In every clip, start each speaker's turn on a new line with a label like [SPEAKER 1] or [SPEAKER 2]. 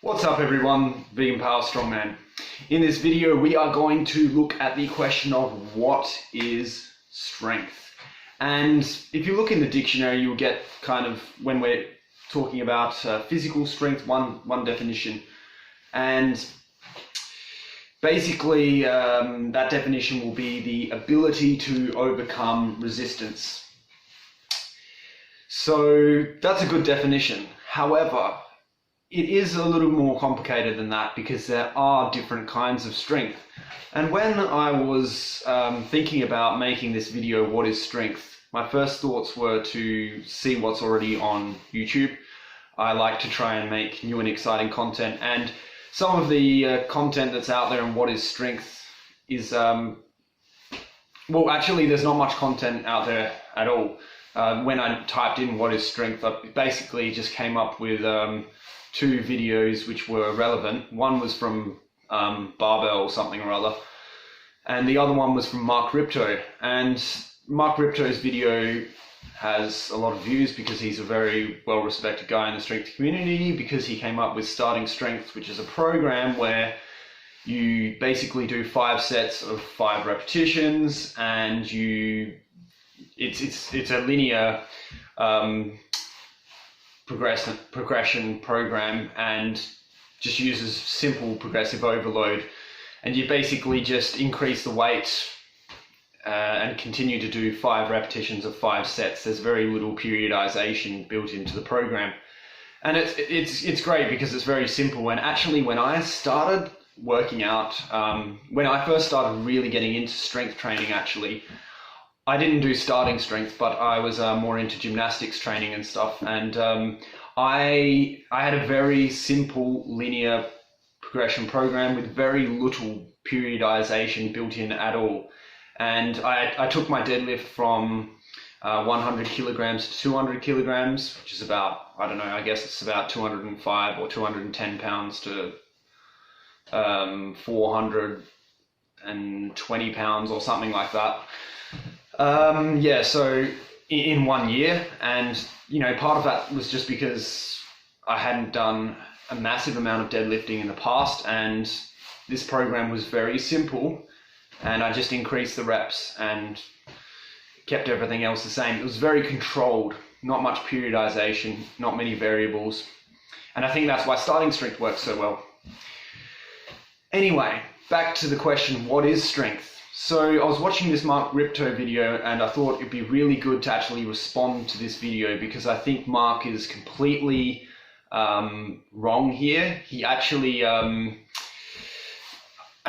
[SPEAKER 1] What's up everyone, Vegan Power Strongman. In this video we are going to look at the question of what is strength. And if you look in the dictionary you'll get kind of, when we're talking about physical strength, one definition. And basically that definition will be the ability to overcome resistance. So that's a good definition. However, it is a little more complicated than that because there are different kinds of strength. And when I was thinking about making this video, what is strength, my first thoughts were to see what's already on YouTube. I like to try and make new and exciting content, and some of the content that's out there on what is strength is, well, actually there's not much content out there at all. When I typed in what is strength, I basically just came up with two videos which were relevant. One was from Barbell or something or other, and the other one was from Mark Rippetoe. And Mark Rippetoe's video has a lot of views because he's a very well-respected guy in the strength community, because he came up with Starting Strength, which is a program where you basically do 5 sets of 5 repetitions, and it's a linear progression program, and just uses simple progressive overload, and you basically just increase the weight and continue to do 5 repetitions of 5 sets. There's very little periodization built into the program, and it's great because it's very simple. And actually, when I started working out, when I first started really getting into strength training, actually I didn't do starting strength, but I was more into gymnastics training and stuff. And I had a very simple linear progression program with very little periodization built in at all. And I took my deadlift from 100 kilograms to 200 kilograms, which is about, I don't know, I guess it's about 205 or 210 pounds to 420 pounds or something like that. Yeah, so in 1 year. And you know, part of that was just because I hadn't done a massive amount of deadlifting in the past, and this program was very simple, and I just increased the reps and kept everything else the same. It was very controlled, not much periodization, not many variables, and I think that's why Starting Strength works so well. Anyway, back to the question, what is strength? So I was watching this Mark Rippetoe video, and I thought it'd be really good to actually respond to this video, because I think Mark is completely wrong here. He actually, I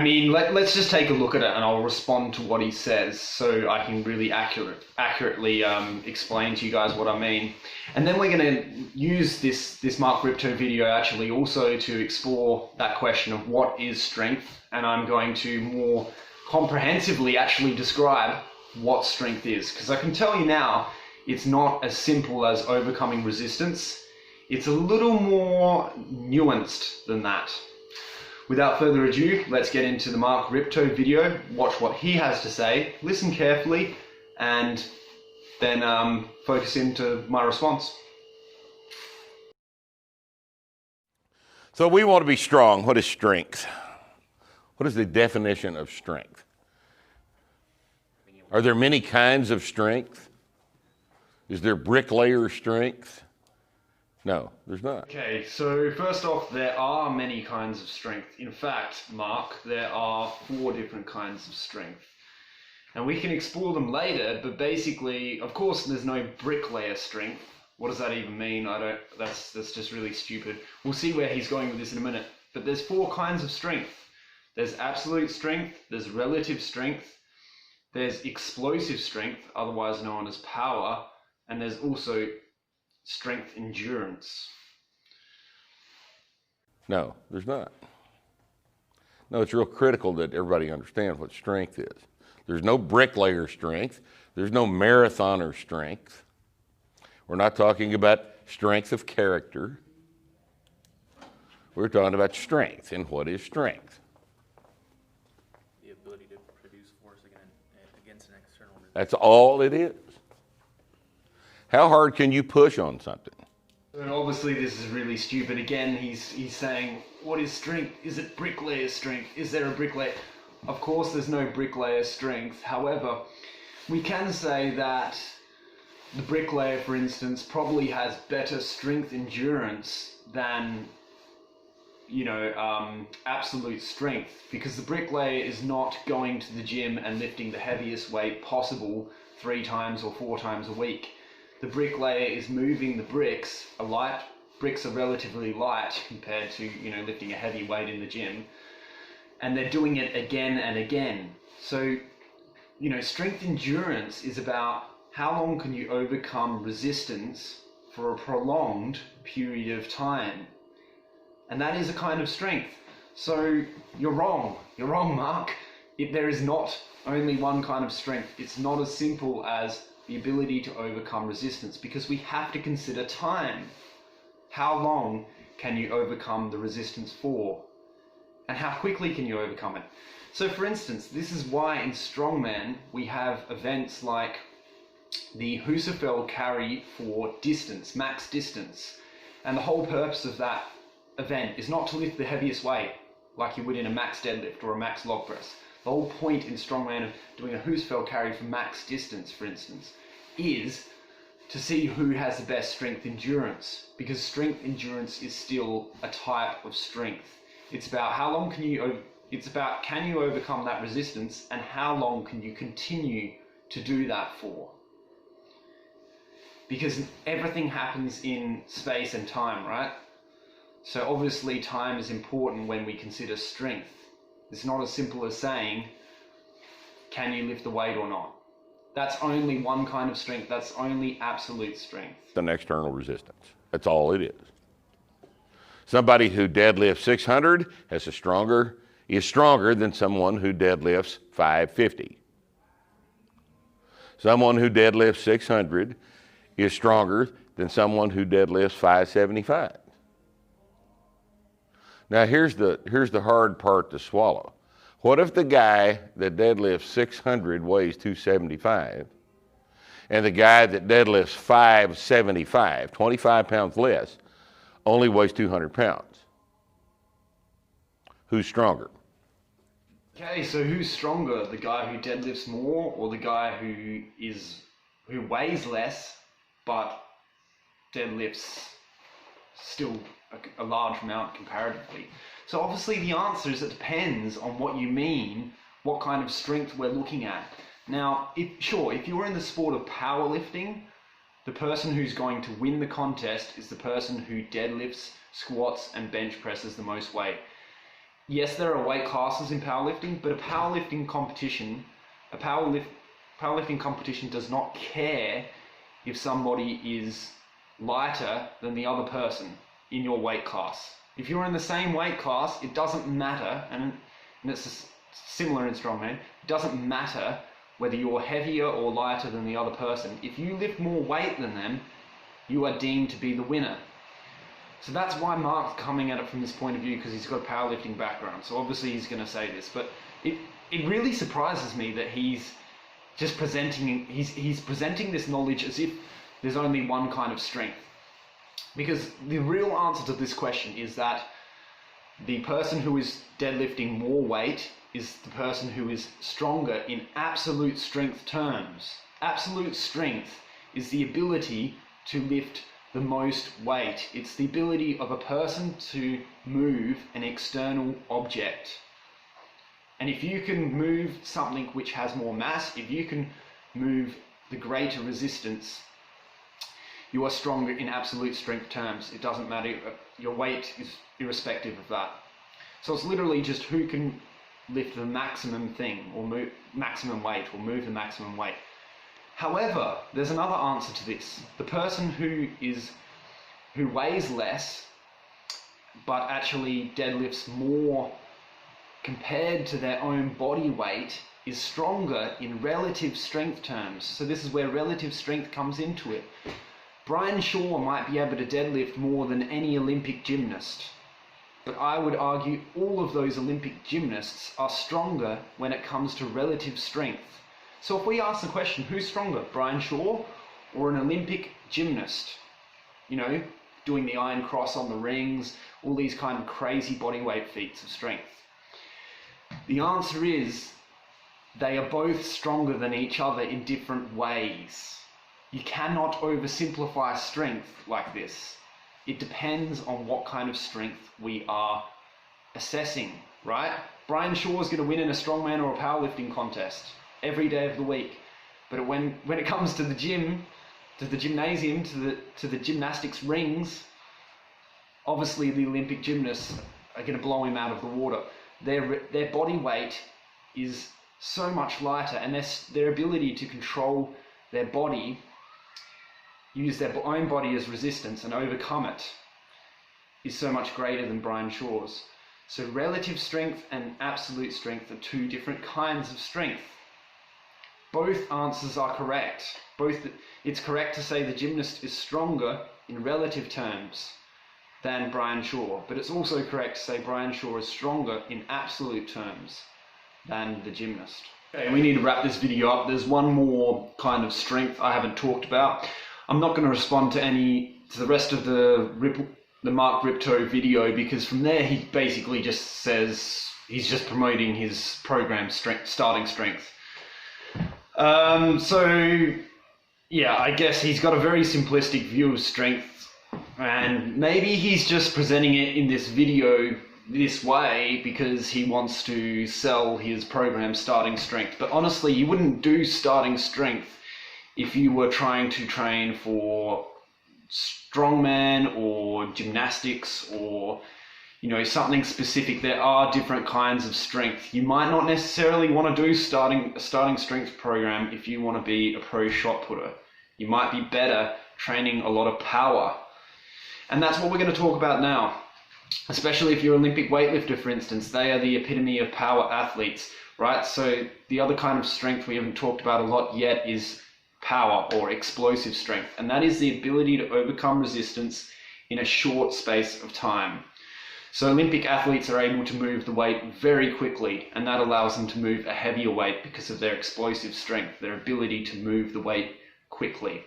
[SPEAKER 1] mean, let's just take a look at it, and I'll respond to what he says so I can really accurately explain to you guys what I mean. And then we're going to use this Mark Rippetoe video actually also to explore that question of what is strength, and I'm going to more comprehensively actually describe what strength is, because I can tell you now it's not as simple as overcoming resistance. It's a little more nuanced than that. Without further ado, let's get into the Mark Rippetoe video, watch what he has to say, listen carefully, and then focus into my response.
[SPEAKER 2] So we want to be strong. What is strength? What is the definition of strength? Are there many kinds of strength? Is there bricklayer strength? No, there's not.
[SPEAKER 1] Okay, so first off, there are many kinds of strength. In fact, Mark, there are 4 different kinds of strength. And we can explore them later, but basically, of course, there's no bricklayer strength. What does that even mean? That's just really stupid. We'll see where he's going with this in a minute. But there's 4 kinds of strength. There's absolute strength, there's relative strength, there's explosive strength, otherwise known as power, and there's also strength endurance.
[SPEAKER 2] No, there's not. No, it's real critical that everybody understand what strength is. There's no bricklayer strength. There's no marathoner strength. We're not talking about strength of character. We're talking about strength. And what is strength?
[SPEAKER 3] The ability to produce force against an external resistance.
[SPEAKER 2] That's all it is. How hard can you push on something?
[SPEAKER 1] And obviously this is really stupid. Again, he's saying, what is strength? Is it bricklayer strength? Is there a bricklayer? Of course there's no bricklayer strength. However, we can say that the bricklayer, for instance, probably has better strength endurance than, absolute strength, because the bricklayer is not going to the gym and lifting the heaviest weight possible 3 times or 4 times a week. The bricklayer is moving the bricks. Bricks are relatively light compared to, lifting a heavy weight in the gym. And they're doing it again and again. So, strength endurance is about how long can you overcome resistance for a prolonged period of time. And that is a kind of strength. So you're wrong. You're wrong, Mark. There is not only one kind of strength. It's not as simple as the ability to overcome resistance, because we have to consider time. How long can you overcome the resistance for? And how quickly can you overcome it? So for instance, this is why in strongman we have events like the Husafell carry for distance, max distance. And the whole purpose of that event is not to lift the heaviest weight like you would in a max deadlift or a max log press. The whole point in strongman of doing a Husafell carry for max distance, for instance, is to see who has the best strength endurance, because strength endurance is still a type of strength. It's about how long can you overcome that resistance, and how long can you continue to do that for? Because everything happens in space and time, right? So obviously time is important when we consider strength. It's not as simple as saying, can you lift the weight or not? That's only one kind of strength. That's only absolute strength.
[SPEAKER 2] An external resistance. That's all it is. Somebody who deadlifts 600 is stronger than someone who deadlifts 550. Someone who deadlifts 600 is stronger than someone who deadlifts 575. Now here's the hard part to swallow. What if the guy that deadlifts 600 weighs 275, and the guy that deadlifts 575, 25 pounds less, only weighs 200 pounds? Who's stronger?
[SPEAKER 1] Okay, so who's stronger? The guy who deadlifts more, or the guy who weighs less but deadlifts still a large amount comparatively? So obviously the answer is it depends on what you mean, what kind of strength we're looking at. Now, if you're in the sport of powerlifting, the person who's going to win the contest is the person who deadlifts, squats, and bench presses the most weight. Yes, there are weight classes in powerlifting, but a powerlifting competition does not care if somebody is lighter than the other person in your weight class. If you're in the same weight class, it doesn't matter, and it's similar in strongman, it doesn't matter whether you're heavier or lighter than the other person. If you lift more weight than them, you are deemed to be the winner. So that's why Mark's coming at it from this point of view, because he's got a powerlifting background. So obviously he's going to say this, but it really surprises me that he's just presenting this knowledge as if there's only one kind of strength. Because the real answer to this question is that the person who is deadlifting more weight is the person who is stronger in absolute strength terms. Absolute strength is the ability to lift the most weight. It's the ability of a person to move an external object. And if you can move something which has more mass, if you can move the greater resistance, you are stronger in absolute strength terms. It doesn't matter, your weight is irrespective of that. So it's literally just who can lift the maximum thing, or move maximum weight, or move the maximum weight. However, there's another answer to this. The person who weighs less, but actually deadlifts more compared to their own body weight, is stronger in relative strength terms. So this is where relative strength comes into it. Brian Shaw might be able to deadlift more than any Olympic gymnast, but I would argue all of those Olympic gymnasts are stronger when it comes to relative strength. So if we ask the question, who's stronger, Brian Shaw or an Olympic gymnast? doing the iron cross on the rings, all these kind of crazy bodyweight feats of strength? The answer is they are both stronger than each other in different ways. You cannot oversimplify strength like this. It depends on what kind of strength we are assessing, right? Brian Shaw's going to win in a strongman or a powerlifting contest every day of the week. But when it comes to the gym, to the gymnasium, to the gymnastics rings, obviously the Olympic gymnasts are going to blow him out of the water. Their body weight is so much lighter, and their ability to control their body, use their own body as resistance and overcome it, is so much greater than Brian Shaw's. So relative strength and absolute strength are two different kinds of strength. Both answers are correct. It's correct to say the gymnast is stronger in relative terms than Brian Shaw, but it's also correct to say Brian Shaw is stronger in absolute terms than the gymnast. Okay, we need to wrap this video up. There's one more kind of strength I haven't talked about. I'm not going to respond to the rest of the Mark Rippetoe video, because from there he basically just says he's just promoting his program starting strength. So yeah, I guess he's got a very simplistic view of strength, and maybe he's just presenting it in this video this way because he wants to sell his program starting strength. But honestly, you wouldn't do starting strength if you were trying to train for strongman or gymnastics or something specific. There are different kinds of strength. You might not necessarily want to do a starting strength program if you want to be a pro shot putter. You might be better training a lot of power. And that's what we're going to talk about now. Especially if you're an Olympic weightlifter, for instance. They are the epitome of power athletes, right? So the other kind of strength we haven't talked about a lot yet is power or explosive strength. And that is the ability to overcome resistance in a short space of time. So Olympic athletes are able to move the weight very quickly, and that allows them to move a heavier weight because of their explosive strength, their ability to move the weight quickly.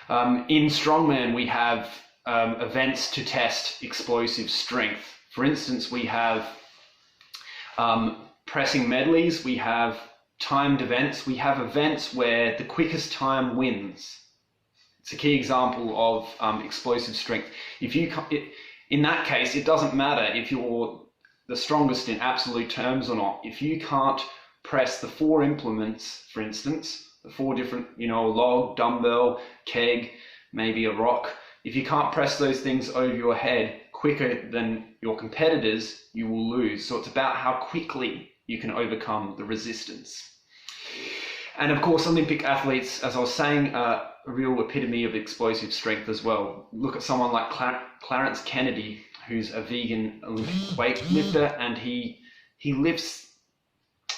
[SPEAKER 1] In strongman, we have events to test explosive strength. For instance, we have pressing medleys, we have timed events, we have events where the quickest time wins. It's a key example of explosive strength. In that case, it doesn't matter if you're the strongest in absolute terms or not. If you can't press the 4 implements, for instance, the 4 different, log, dumbbell, keg, maybe a rock, if you can't press those things over your head quicker than your competitors, you will lose. So it's about how quickly you can overcome the resistance. And of course, Olympic athletes, as I was saying, are a real epitome of explosive strength as well. Look at someone like Clarence Kennedy, who's a vegan Olympic weightlifter, and he lifts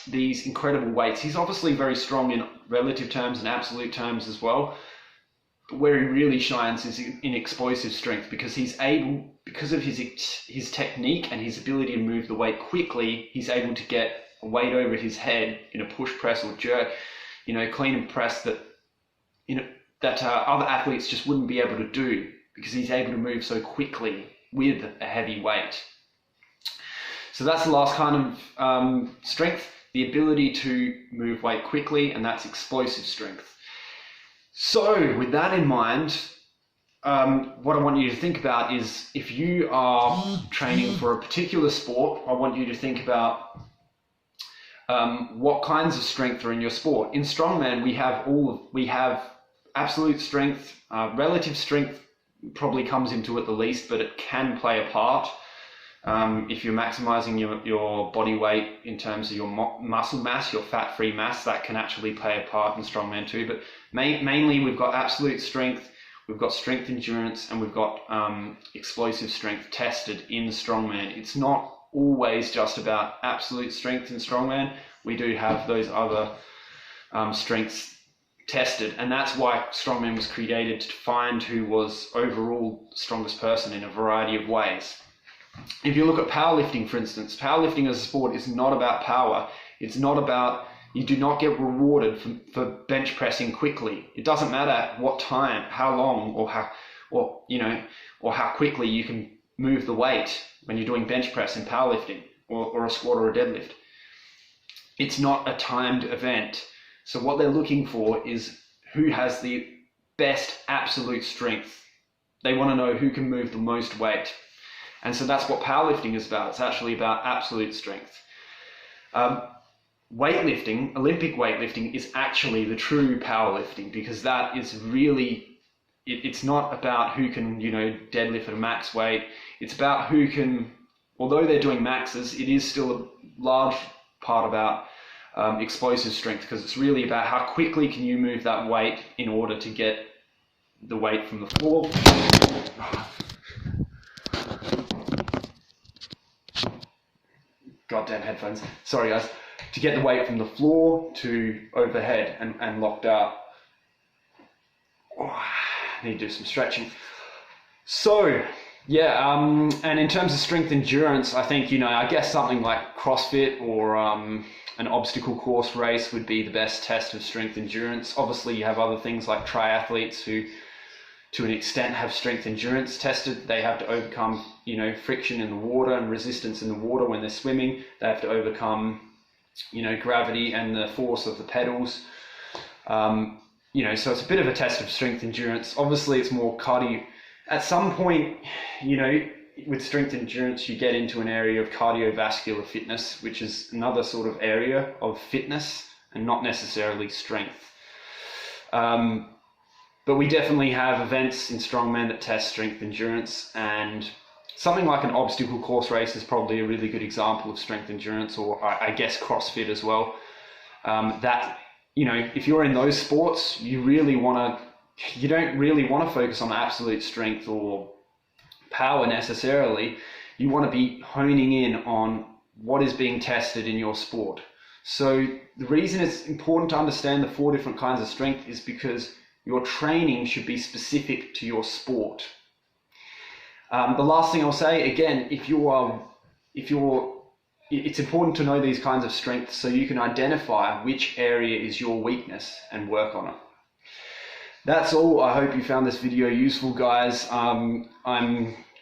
[SPEAKER 1] these incredible weights. He's obviously very strong in relative terms and absolute terms as well. But where he really shines is in explosive strength, because because of his technique and his ability to move the weight quickly, he's able to get a weight over his head in a push press or jerk, clean and press that other athletes just wouldn't be able to do, because he's able to move so quickly with a heavy weight. So that's the last kind of strength, the ability to move weight quickly, and that's explosive strength. So with that in mind, what I want you to think about is, if you are training for a particular sport, I want you to think about what kinds of strength are in your sport. In strongman, we have absolute strength. Relative strength probably comes into it the least, but it can play a part. If you're maximizing your body weight in terms of your muscle mass, your fat-free mass, that can actually play a part in strongman too. But mainly we've got absolute strength, we've got strength endurance, and we've got explosive strength tested in strongman. It's not always just about absolute strength in strongman. We do have those other strengths tested, and that's why strongman was created, to find who was overall the strongest person in a variety of ways. If you look at powerlifting, for instance, powerlifting as a sport is not about power. It's not about, you do not get rewarded for bench pressing quickly. It doesn't matter what time, how long, or or how quickly you can move the weight when you're doing bench press in powerlifting, or a squat or a deadlift. It's not a timed event. So what they're looking for is who has the best absolute strength. They want to know who can move the most weight. And so that's what powerlifting is about. It's actually about absolute strength. Weightlifting, Olympic weightlifting, is actually the true powerlifting, because that is really, it's not about who can, deadlift at a max weight. It's about who can, although they're doing maxes, it is still a large part about explosive strength, because it's really about how quickly can you move that weight in order to get the weight from the floor. Goddamn headphones. Sorry guys. To get the weight from the floor to overhead and locked out. Oh, I need to do some stretching. So, yeah, and in terms of strength endurance, I think, I guess something like CrossFit or an obstacle course race would be the best test of strength endurance. Obviously, you have other things like triathletes who, to an extent, have strength endurance tested. They have to overcome, friction in the water and resistance in the water when they're swimming. They have to overcome, gravity and the force of the pedals. So it's a bit of a test of strength endurance. Obviously, it's more cardio. At some point, with strength endurance, you get into an area of cardiovascular fitness, which is another sort of area of fitness and not necessarily strength. But we definitely have events in strongman that test strength endurance, and something like an obstacle course race is probably a really good example of strength endurance, or I guess CrossFit as well. If you're in those sports, you don't really want to focus on absolute strength or power necessarily. You want to be honing in on what is being tested in your sport. So the reason it's important to understand the 4 different kinds of strength is because your training should be specific to your sport. The last thing I'll say, again, it's important to know these kinds of strengths so you can identify which area is your weakness and work on it. That's all. I hope you found this video useful, guys. I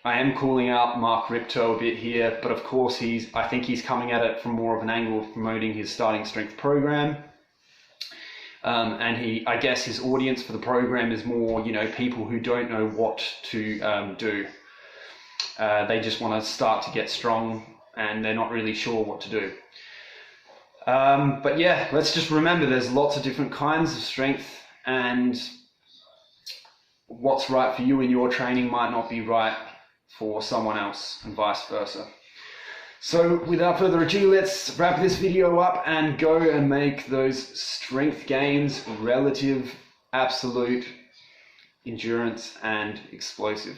[SPEAKER 1] am calling out Mark Rippetoe a bit here, but of course I think he's coming at it from more of an angle of promoting his starting strength program. And I guess his audience for the program is more, people who don't know what to do. They just want to start to get strong and they're not really sure what to do. But yeah, let's just remember there's lots of different kinds of strength, and what's right for you in your training might not be right for someone else, and vice versa. So without further ado, let's wrap this video up and go and make those strength gains relative, absolute, endurance, and explosive.